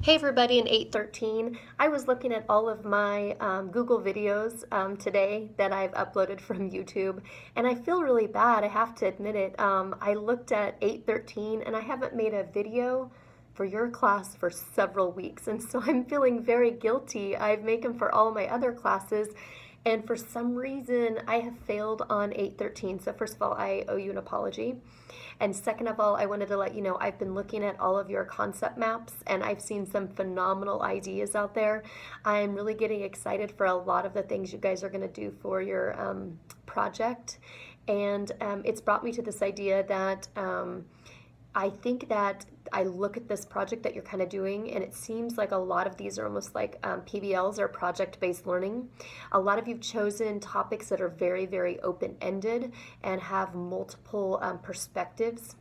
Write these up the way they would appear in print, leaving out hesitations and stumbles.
Hey everybody in 813. I was looking at all of my Google videos today that I've uploaded from YouTube, and I feel really bad. I have to admit it. I looked at 813 and I haven't made a video for your class for several weeks, and so I'm feeling very guilty. I've made them for all my other classes, and for some reason I have failed on 813. So first of all, I owe you an apology. And second of all, I wanted to let you know I've been looking at all of your concept maps and I've seen some phenomenal ideas out there. I'm really getting excited for a lot of the things you guys are going to do for your project. And it's brought me to this idea that I think that I look at this project that you're kind of doing, and it seems like a lot of these are almost like PBLs or project-based learning. A lot of you've chosen topics that are very, very open-ended and have multiple perspectives.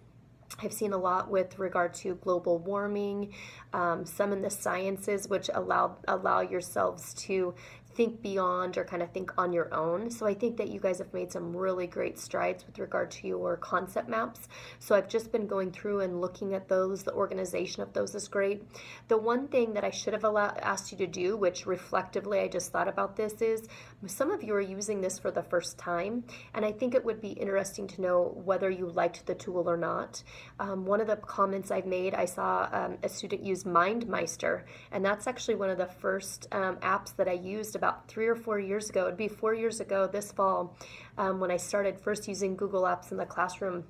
I've seen a lot with regard to global warming, some in the sciences, which allow yourselves to think beyond or kind of think on your own. So I think that you guys have made some really great strides with regard to your concept maps. So I've just been going through and looking at those. The organization of those is great. The one thing that I should have asked you to do, which reflectively I just thought about this, is some of you are using this for the first time, and I think it would be interesting to know whether you liked the tool or not. One of the comments I've made, I saw a student use MindMeister, and that's actually one of the first apps that I used about 3 or 4 years ago. It'd be 4 years ago this fall when I started first using Google Apps in the classroom.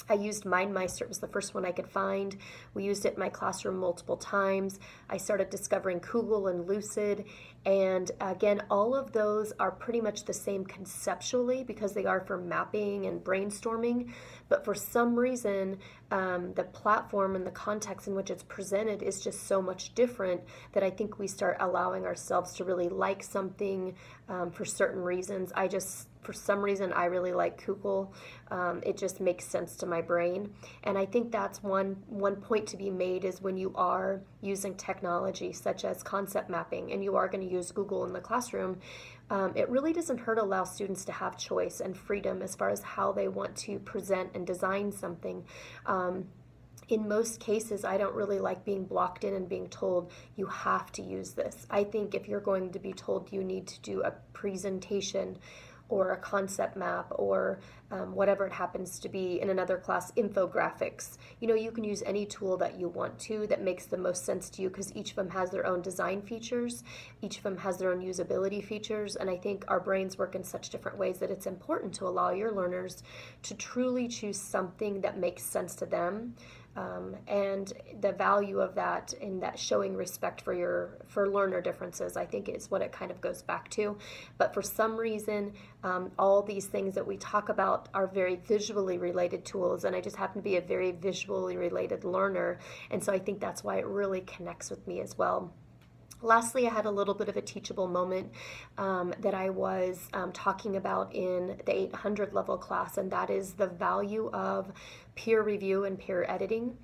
I used MindMeister. It was the first one I could find. We used it in my classroom multiple times. I started discovering Kugel and Lucid. And again, all of those are pretty much the same conceptually because they are for mapping and brainstorming. But for some reason, the platform and the context in which it's presented is just so much different that I think we start allowing ourselves to really like something for certain reasons. For some reason, I really like Kugel. It just makes sense to my brain. And I think that's one point to be made is when you are using technology such as concept mapping and you are going to use Google in the classroom, it really doesn't hurt to allow students to have choice and freedom as far as how they want to present and design something. In most cases, I don't really like being blocked in and being told you have to use this. I think if you're going to be told you need to do a presentation or a concept map or whatever it happens to be in another class, infographics. You can use any tool that you want to that makes the most sense to you because each of them has their own design features, each of them has their own usability features, and I think our brains work in such different ways that it's important to allow your learners to truly choose something that makes sense to them. And the value of that in that showing respect for learner differences, I think is what it kind of goes back to. But for some reason, all these things that we talk about are very visually related tools, and I just happen to be a very visually related learner, and so I think that's why it really connects with me as well. Lastly, I had a little bit of a teachable moment that I was talking about in the 800 level class, and that is the value of peer review and peer editing.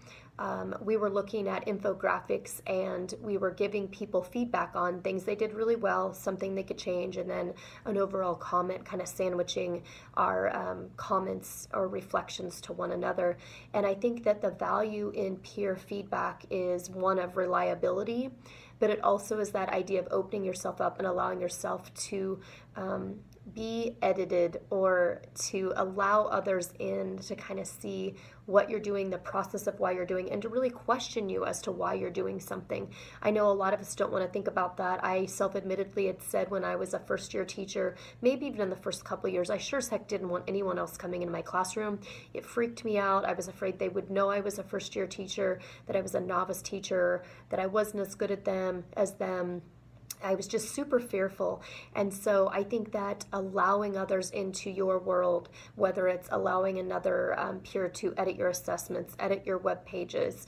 We were looking at infographics and we were giving people feedback on things they did really well, something they could change, and then an overall comment, kind of sandwiching our comments or reflections to one another. And I think that the value in peer feedback is one of reliability, but it also is that idea of opening yourself up and allowing yourself to be edited or to allow others in to kind of see what you're doing, the process of why you're doing, and to really question you as to why you're doing something. I know a lot of us don't want to think about that. I self-admittedly had said when I was a first-year teacher, maybe even in the first couple of years, I sure as heck didn't want anyone else coming into my classroom. It freaked me out. I was afraid they would know I was a first-year teacher, that I was a novice teacher, that I wasn't as good at them as them. I was just super fearful. And so I think that allowing others into your world, whether it's allowing another peer to edit your assessments, edit your web pages,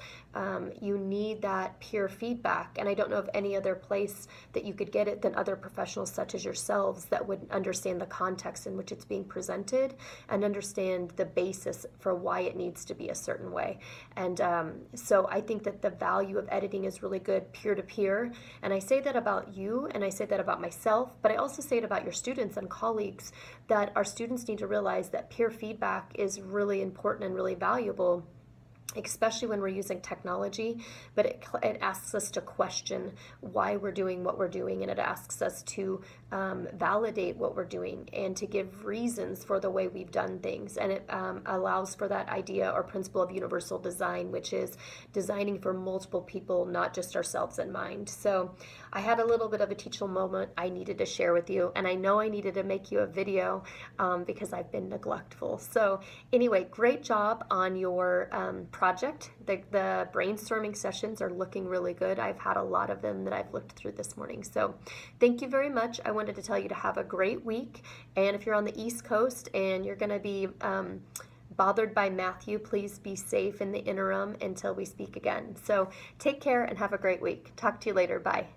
you need that peer feedback. And I don't know of any other place that you could get it than other professionals such as yourselves that would understand the context in which it's being presented and understand the basis for why it needs to be a certain way. And so I think that the value of editing is really good peer-to-peer. And I say that about you, and I say that about myself, but I also say it about your students and colleagues, that our students need to realize that peer feedback is really important and really valuable. especially when we're using technology, but it asks us to question why we're doing what we're doing, and it asks us to validate what we're doing and to give reasons for the way we've done things. And it allows for that idea or principle of universal design, which is designing for multiple people, not just ourselves in mind. So I had a little bit of a teachable moment I needed to share with you, and I know I needed to make you a video because I've been neglectful. So anyway, great job on your project. The brainstorming sessions are looking really good. I've had a lot of them that I've looked through this morning. So thank you very much. I wanted to tell you to have a great week. And if you're on the East Coast and you're going to be bothered by Matthew, please be safe in the interim until we speak again. So take care and have a great week. Talk to you later. Bye.